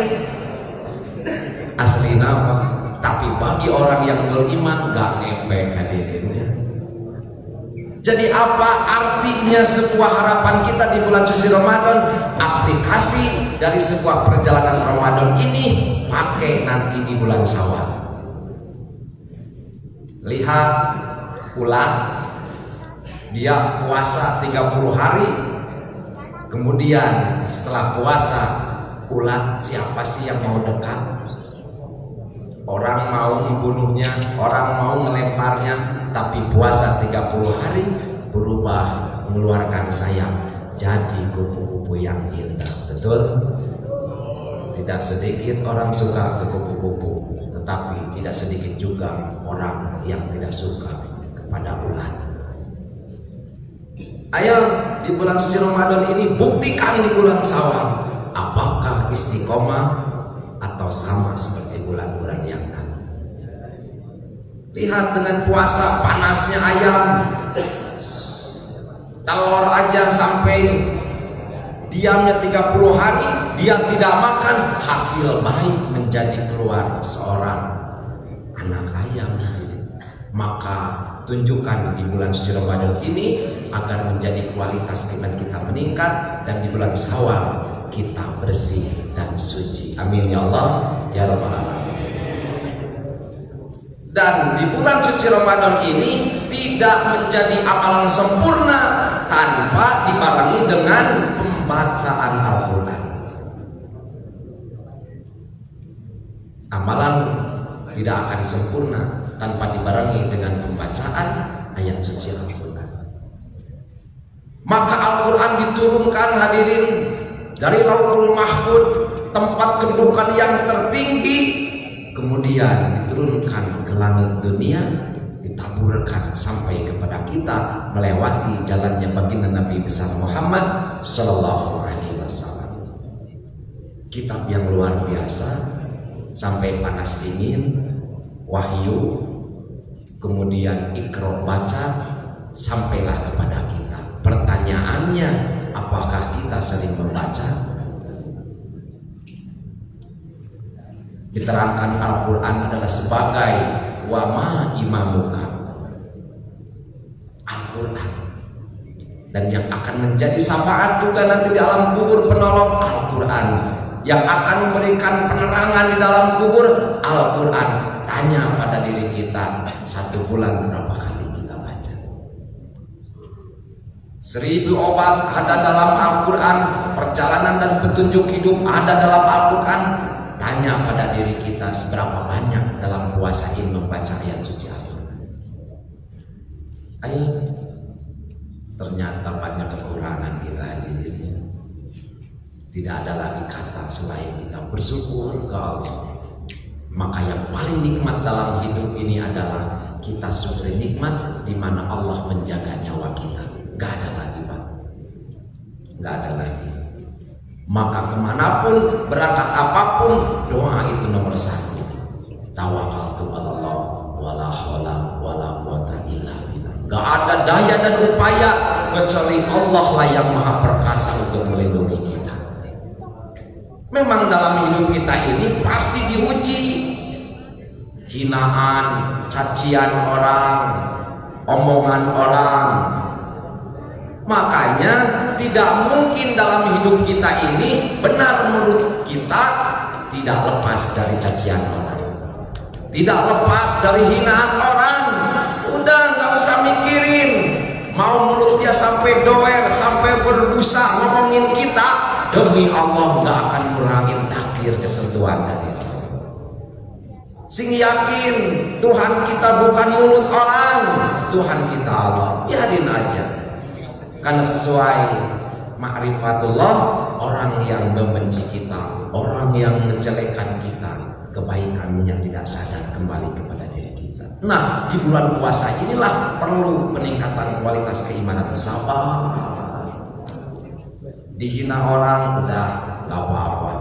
Aslina Pak. Tapi bagi orang yang beriman gak ngepek hadirinnya. Jadi apa artinya sebuah harapan kita di bulan suci Ramadan? Aplikasi dari sebuah perjalanan Ramadan ini pakai nanti di bulan Syawal. Lihat ulat, dia puasa 30 hari. Kemudian setelah puasa, ulat siapa sih yang mau dekat? Orang mau membunuhnya, orang mau melemparnya, tapi puasa 30 hari berubah mengeluarkan sayap jadi kupu-kupu yang indah. Betul? Tidak sedikit orang suka ke kupu-kupu, tetapi tidak sedikit juga orang yang tidak suka kepada ulat. Ayo di bulan suci Ramadan ini buktikan di bulan Syawal apakah istiqomah atau sama seperti bulan-bulan yang lalu. Lihat dengan puasa panasnya ayam, telur aja sampai diamnya 30 hari dia tidak makan, hasil baik menjadi keluar seorang anak ayam. Maka tunjukkan di bulan suci Ramadan ini agar menjadi kualitas iman kita meningkat, dan di bulan Syawal kita bersih dan suci. Amin ya Allah ya Rabbal Alamin. Dan di bulan suci Ramadan ini tidak menjadi amalan sempurna tanpa dibarengi dengan pembacaan Al-Quran. Amalan tidak akan sempurna tanpa dibarengi dengan pembacaan ayat suci Al-Quran. Maka Al-Quran diturunkan hadirin dari Lauhul Mahfud, tempat kedudukan yang tertinggi, kemudian diturunkan ke langit dunia, ditaburkan sampai kepada kita melewati jalannya baginda Nabi besar Muhammad Sallallahu Alaihi Wasallam. Kitab yang luar biasa, sampai panas dingin, wahyu, kemudian Iqra baca, sampailah kepada kita. Pertanyaannya, apakah kita sering membaca? Diterangkan Al-Quran adalah sebagai wama imamuka. Al-Quran Dan yang akan menjadi syafaat juga nanti di alam kubur penolong Al-Quran. Yang akan memberikan penerangan di dalam kubur Al-Quran. Tanya pada diri kita, 1 bulan berapa kali kita baca? 1000 obat ada dalam Al-Quran. Perjalanan dan petunjuk hidup ada dalam Al-Quran. Tanya pada diri kita, seberapa banyak dalam puasa ini membaca ayat suci Al-Quran. Ayo. Ternyata banyak kekurangan kita hadirin. Tidak ada lagi kata selain kita bersyukur ke Allah. Maka yang paling nikmat dalam hidup ini adalah kita syukuri nikmat di mana Allah menjaga nyawa kita. Gak ada lagi, Pak. Gak ada lagi. Maka kemanapun, berangkat apapun, doa itu nomor 1. Tawakkaltu 'alallah wala haula wala quwata illa billah. Gak ada daya dan upaya kecuali Allah lah yang maha perkasa untuk melindungi kita. Memang dalam hidup kita ini pasti diuji. Hinaan, cacian orang, omongan orang. Makanya tidak mungkin dalam hidup kita ini benar menurut kita tidak lepas dari cacian orang, tidak lepas dari hinaan orang. Udah nggak usah mikirin mau mulut dia sampai doer, sampai berbusa ngomongin kita, demi Allah nggak akan kurangin takdir ketentuan dari Allah. Sing yakin Tuhan kita bukan mulut orang, Tuhan kita Allah. Biarin aja. Karena sesuai ma'rifatullah, orang yang membenci kita, orang yang menjelekkan kita, kebaikannya tidak sadar kembali kepada diri kita. Nah, di bulan puasa inilah perlu peningkatan kualitas keimanan. Sabar. Dihina orang udah gak apa-apa.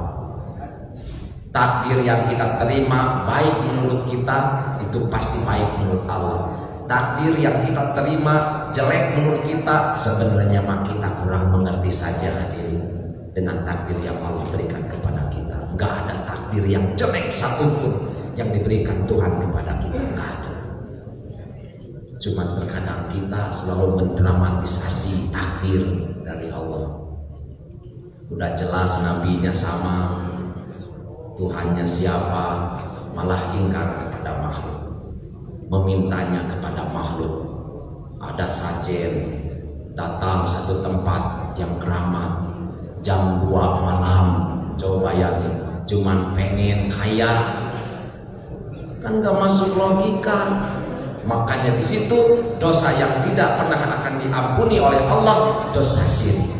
Takdir yang kita terima baik menurut kita itu pasti baik menurut Allah. Takdir yang kita terima jelek menurut kita, sebenarnya mah kita kurang mengerti saja hadirin dengan takdir yang Allah berikan kepada kita. Gak ada takdir yang jelek satupun yang diberikan Tuhan kepada kita, gak ada. Cuma terkadang kita selalu mendramatisasi takdir dari Allah. Udah jelas nabinya sama, Tuhannya siapa, malah ingkar kepada makhluk, memintanya kepada makhluk. Ada sajen datang satu tempat yang keramat jam 2 malam, coba bayangin, cuman pengen kaya, kan gak masuk logika. Makanya di situ dosa yang tidak pernah akan diampuni oleh Allah, dosa syirik.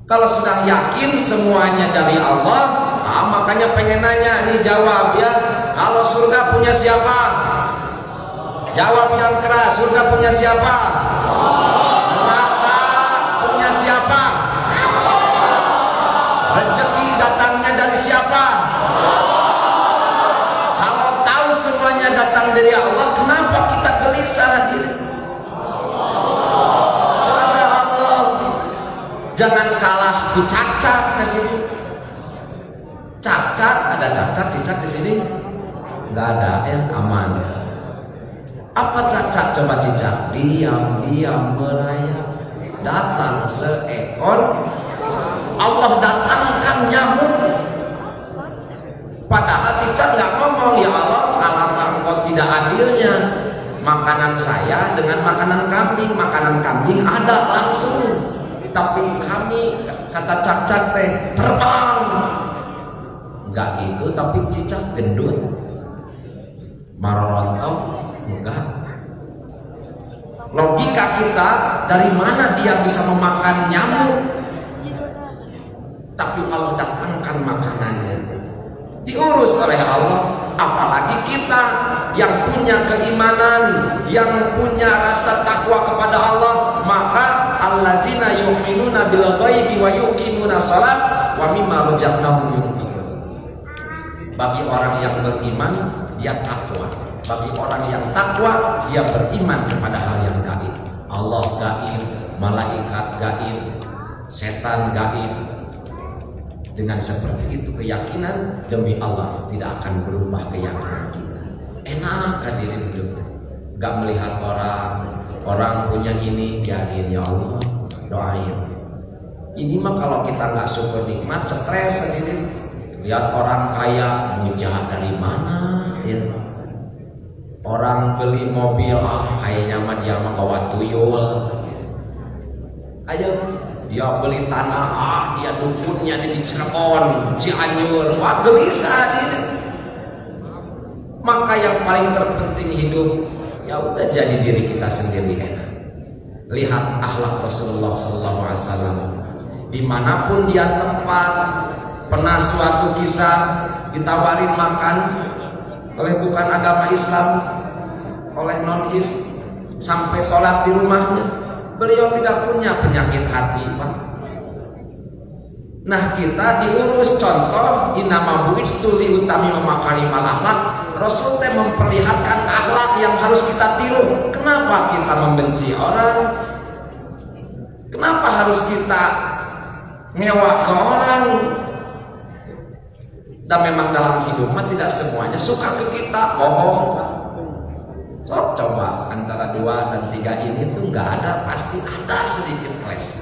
Kalau sudah yakin semuanya dari Allah, makanya pengen nanya, nih jawab ya. Kalau surga punya siapa? Jawab yang keras, surga punya siapa? Neraka punya siapa? Rezeki datangnya dari siapa? Kalau tahu semuanya datang dari Allah, kenapa kita gelisah diri? Jangan kalah tuh cacat kan gitu. Cacat, ada cacat, cicak di sini? Nggak ada, aman. Apa cacat coba cicak? Diam-diam merayap. Datang seekor, Allah datangkan nyamuk. Padahal cicak nggak ngomong, ya Allah, alangkah engkau tidak adilnya. Makanan saya dengan makanan kambing ada langsung. Tapi kami, kata cacat teh, terbang. Enggak gitu, tapi cicak gendut. Marorontau, enggak. Logika kita, dari mana dia bisa memakan nyamuk? Tapi Allah datangkan makanannya. Diurus oleh Allah. Apalagi kita yang punya keimanan, yang punya rasa takwa kepada Allah. Maka alladzina yu'minuna bil ghaibi wa yuqimuna shalah wa mimma razaqnahum yunfiqun. Bagi orang yang beriman, dia takwa. Bagi orang yang takwa, dia beriman kepada hal yang gaib. Allah gaib, malaikat gaib, setan gaib. Dengan seperti itu keyakinan, demi Allah tidak akan berubah keyakinan kita. Enak hadirin hidup, gak melihat orang, orang punya ini biarin ya Allah, doain. Ini mah kalau kita nggak syukur nikmat, stres sendiri. Lihat orang kaya muja dari mana ya. Orang beli mobil, kayaknya mah dia mah bawa tuyul. Ayo, dia beli tanah, dia dukunnya di Cirebon, Cianjur, wah gelisah ini. Maka yang paling terpenting hidup, ya udah jadi diri kita sendiri enak. Lihat akhlak Rasulullah SAW. Dimanapun dia tempat, pernah suatu kisah ditawarin makan oleh bukan agama Islam, oleh non-Is, sampai sholat di rumahnya. Beliau tidak punya penyakit hati, Pak. Nah, kita diurus. Contoh, inama bu'istu liutami makarimal akhlak. Rasul teh memperlihatkan akhlak yang harus kita tiru. Kenapa kita membenci orang? Kenapa harus kita mewah ke orang? Dan memang dalam hidup mah tidak semuanya suka ke kita, bohong. So, coba antara 2 dan 3 ini tuh nggak ada, pasti ada sedikit clash.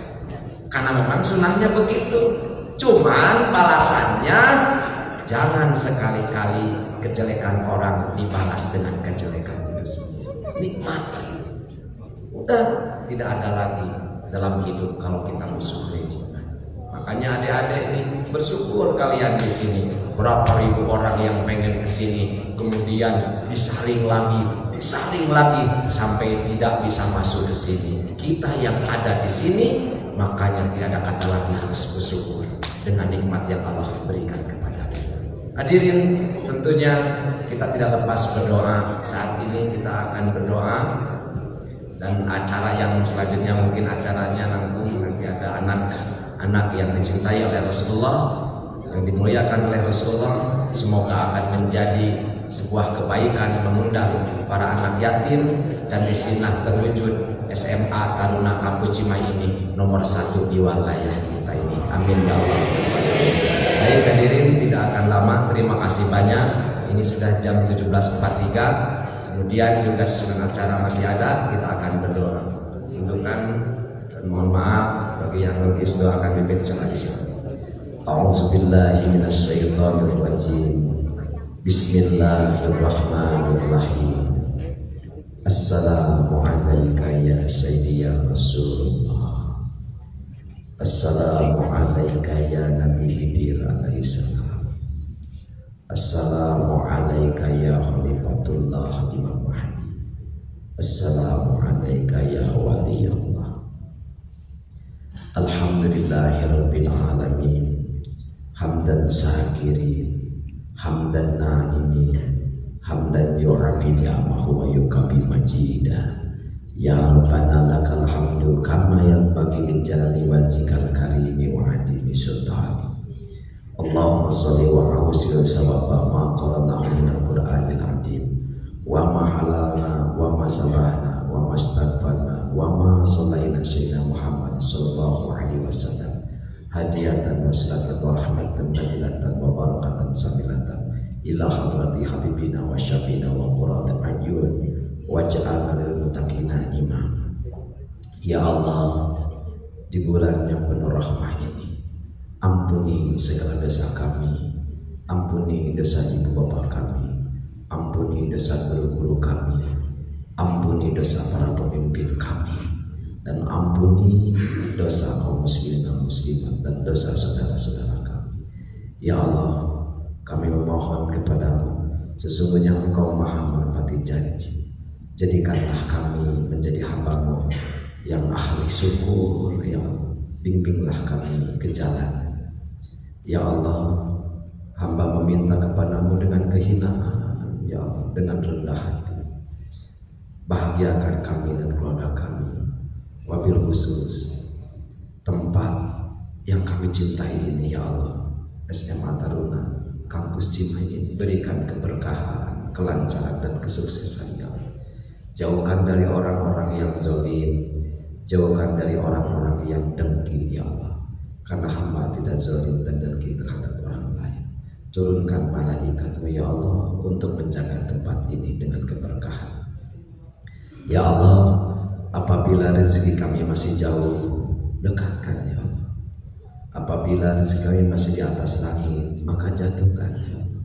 Karena memang sunnahnya begitu. Cuman balasannya jangan sekali-kali kejelekan orang dibalas dengan kejelekan itu sendiri. Nikmat. Udah tidak ada lagi dalam hidup kalau kita bersyukur nikmat. Makanya adik-adik nih bersyukur kalian di sini. Berapa ribu orang yang pengen ke sini, kemudian disaring lagi sampai tidak bisa masuk ke sini. Kita yang ada di sini, makanya tidak ada kata lagi harus bersyukur dengan nikmat yang Allah berikan kepada kita. Hadirin, tentunya kita tidak lepas berdoa. Saat ini kita akan berdoa, dan acara yang selanjutnya mungkin acaranya nanti ada anak yang dicintai oleh Rasulullah, yang dimuliakan oleh Rasulullah. Semoga akan menjadi sebuah kebaikan mengundang para anak yatim, dan di sini terwujud SMA Taruna Kampus Cimahi ini nomor 1 di wilayah kita ini. Amin ya Allah. Baik hadirin, tidak akan lama. Terima kasih banyak. Ini sudah jam 17.43. Kemudian juga sesudah acara masih ada, kita akan berdoa. Tunjukkan dan mohon maaf bagi yang lebih doakan bibit secara Islam. A'udzubillahi minasyaitonirrajim. Bismillahirrahmanirrahim. Assalamu alayka ya sayyidi ya Rasulullah. Assalamu alayka ya Nabi Khidir alaihi salam. Assalamu alayka ya Khalifatullah Imam Mahdi. Assalamu alayka ya waliyullah. Alhamdulillahirabbil alamin. Hamdan syakirin, hamdan na'imin, hamdan yu'afi ni'amahu wa yukabi majidah. Ya Rabbana lakal hamdu kama yanbaghi jalali wajhikal karimi wa adimi sultani. Allahumma sholli wa awsil sawaba ma qara'nahu minal Qur'anil azim wa ma halalna wa ma sabahna wa ma astaghfarna wa ma shallaina sayyidina Muhammad sallallahu alaihi wasallam hadiyatan wasilatan wa rahmatan najlatan wa barakatan samilatan ila hadrati habibina wa syafina wa qurrata ayun waj'alna lil muttaqina imam. Ya Allah, di bulan yang penuh rahmah ini, ampuni segala dosa kami, ampuni dosa ibu bapa kami, ampuni dosa guru-guru kami, ampuni dosa para pemimpin kami, dan ampuni dosa kaum muslimin dan muslimat dan dosa saudara-saudara kami. Ya Allah, kami memohon kepadamu, sesungguhnya Engkau maha menepati janji. Jadikanlah kami menjadi hamba-Mu yang ahli syukur. Ya Allah, bimbinglah kami ke jalan. Ya Allah, hamba meminta kepadamu dengan kehinaan. Ya Allah, dengan rendah hati, bahagiakan kami dan keluarga kami. Wabil khusus tempat yang kami cintai ini, ya Allah, SMA Taruna Kampus Cimahi ini, berikan keberkahan, kelancaran dan kesuksesan, ya Allah. Jauhkan dari orang-orang yang zalim, jauhkan dari orang-orang yang dengki, ya Allah, karena hamba tidak zalim dan dengki terhadap orang lain. Turunkan malaikat-Mu, ya Allah, untuk menjaga tempat ini dengan keberkahan. Ya Allah, Apabila rezeki kami masih jauh, dekatkan ya Allah. Apabila rezeki kami masih di atas langit, maka jatuhkan ya Allah.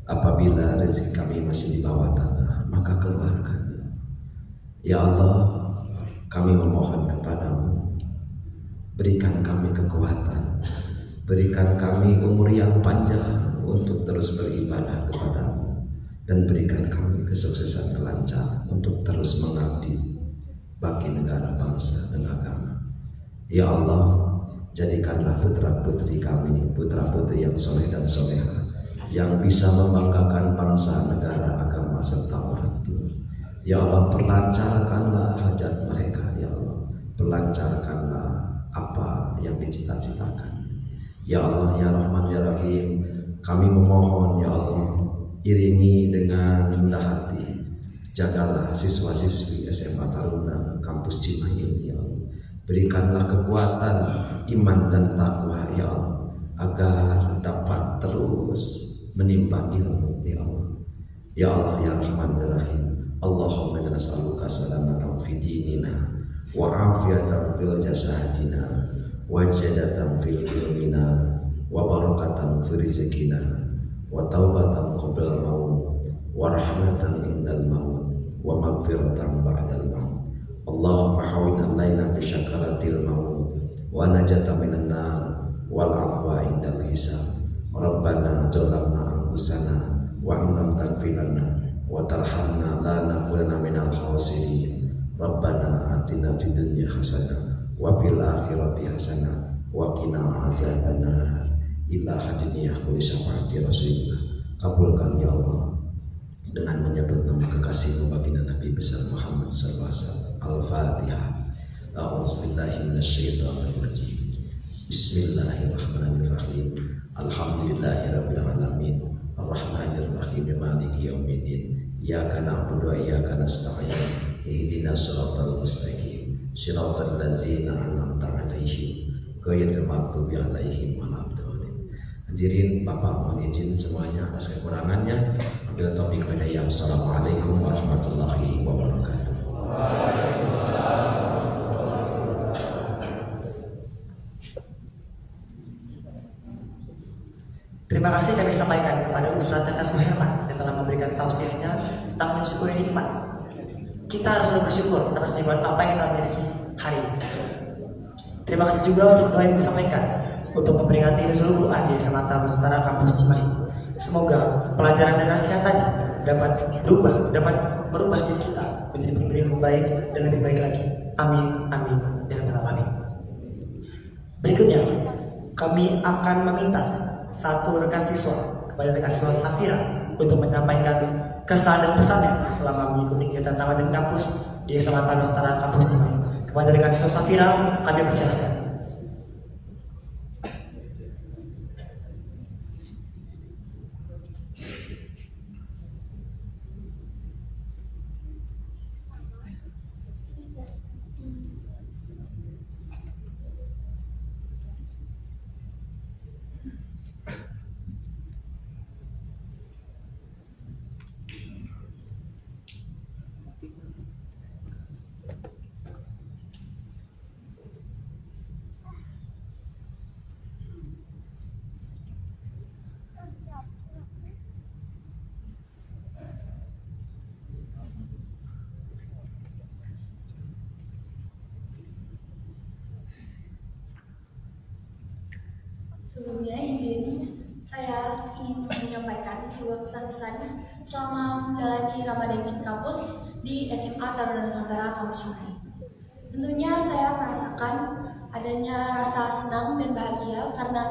Apabila rezeki kami masih di bawah tanah, maka keluarkan. Ya Allah, kami memohon kepadamu, berikan kami kekuatan, berikan kami umur yang panjang untuk terus beribadah kepadamu, dan berikan kami kesuksesan kelancaran untuk terus mengabdi bagi negara, bangsa, dan agama. Ya Allah, jadikanlah putra-putri kami putra-putri yang soleh dan soleha, yang bisa membanggakan bangsa, negara, agama, serta orang tua. Ya Allah, perlancarkanlah hajat mereka. Ya Allah, perlancarkanlah apa yang dicita-citakan. Ya Allah, ya Rahman, ya Rahim, kami memohon ya Allah, iringi dengan rendah hati, jagalah siswa-siswi SMA Taruna kampus Cimahi ini ya Allah. Berikanlah kekuatan iman dan takwa ya Allah, agar dapat terus menimba ilmu ya Allah. Ya Allah, ya Rahman, ya Rahim, Allahumma inna nas'aluka salamatan fi dinina wa afiyatan fil jasadina wa jadatan fil ilmina wa barakatan fi rizqina wa taubatan qabla al-maut wa rahmatan indal maut wa maghfiratan ba'dal maut. Allahumma hawwin alaina bi syakaratil maut wa najatan minan nar wal afwa indal hisab. Rabbana zalamna anfusana wa in lam taghfir lana wa tarhamna lanakunanna minal khasirin. Rabbana atina fid dunya hasanah wa fil akhirati hasanah wa qina azabannar. Ila hadiniyah kulli syafaati rasulillah. Kabulkan ya Allah dengan menyebut nama kekasihmu baginda Nabi besar Muhammad sallallahu alaihi wasallam. Al-Fatihah. A'udzubillahi minasyaitonir rajim. Bismillahirrahmanirrahim. Alhamdulillahirabbil alamin. Ar-Rahmanir Rahim. Maliki yaumiddin. Iyyaka na'budu wa iyyaka nasta'in. Ihdinas siratal mustaqim. Siratal ladzina an'amta 'alaihim ghairil maghdubi 'alaihim waladdallin. Hadirin, Bapak mohon izin semuanya atas kekurangannya. Wabillahi taufiq wal hidayah. Assalamualaikum warahmatullahi wabarakatuh. Terima kasih kami sampaikan kepada Ustaz Caka Suherman yang telah memberikan tausiahnya tentang mensyukuri nikmat. Kita harus selalu bersyukur atas nikmat apa yang kita miliki hari ini. Terima kasih juga untuk doa yang disampaikan untuk memperingati Nuzul Quran di SMA Nusantara Kampus Cimahi. Semoga pelajaran dan nasihat tadi dapat merubah diri kita menjadi pribadi yang lebih baik dan lebih baik lagi. Amin, amin, ya rabbal alamin. Berikutnya, kami akan meminta satu rekan siswa kepada rekan siswa Safira untuk menyampaikan kesan dan pesannya selama mengikuti kegiatan Ramadan kampus di SMA Nusantara Kampus Cimahi. Kepada rekan siswa Safira, kami persilahkan. Sebelumnya izin saya ingin menyampaikan sebuah pesan-pesan selama menjalani Ramadan di kampus di SMA Taruna Nusantara Kampus Cimahi. Tentunya saya merasakan adanya rasa senang dan bahagia karena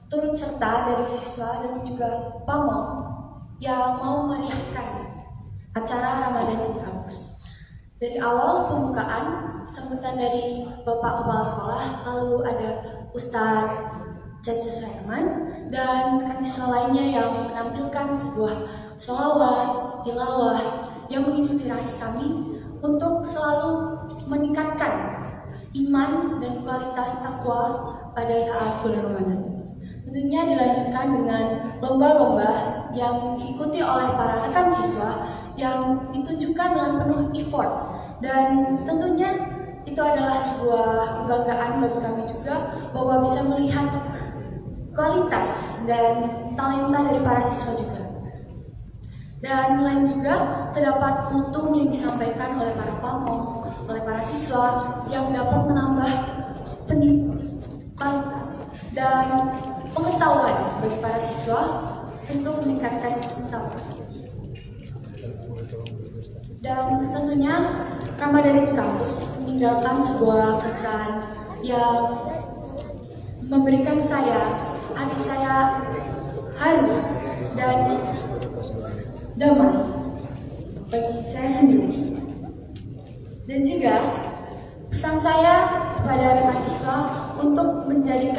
turut serta dari siswa dan juga pamong yang mau meriahkan acara Ramadan di kampus. Dari awal pembukaan, sambutan dari Bapak Kepala Sekolah, lalu ada Ustadz Caka Suherman dan rekan siswa lainnya yang menampilkan sebuah sholawat, tilawah yang menginspirasi kami untuk selalu meningkatkan iman dan kualitas takwa pada saat bulan Ramadan. Tentunya dilanjutkan dengan lomba-lomba yang diikuti oleh para rekan siswa yang ditunjukkan dengan penuh effort Dan tentunya itu adalah sebuah kebanggaan bagi kami juga bahwa bisa melihat kualitas dan talenta dari para siswa juga. Dan lain juga terdapat kultum yang disampaikan oleh para pamong, oleh para siswa yang dapat menambah kualitas dan pengetahuan bagi para siswa untuk meningkatkan pengetahuan. Dan tentunya Ramadan di kampus meninggalkan sebuah kesan yang memberikan hati saya haru dan damai bagi saya sendiri. Dan juga pesan saya kepada rekan siswa untuk menjadikan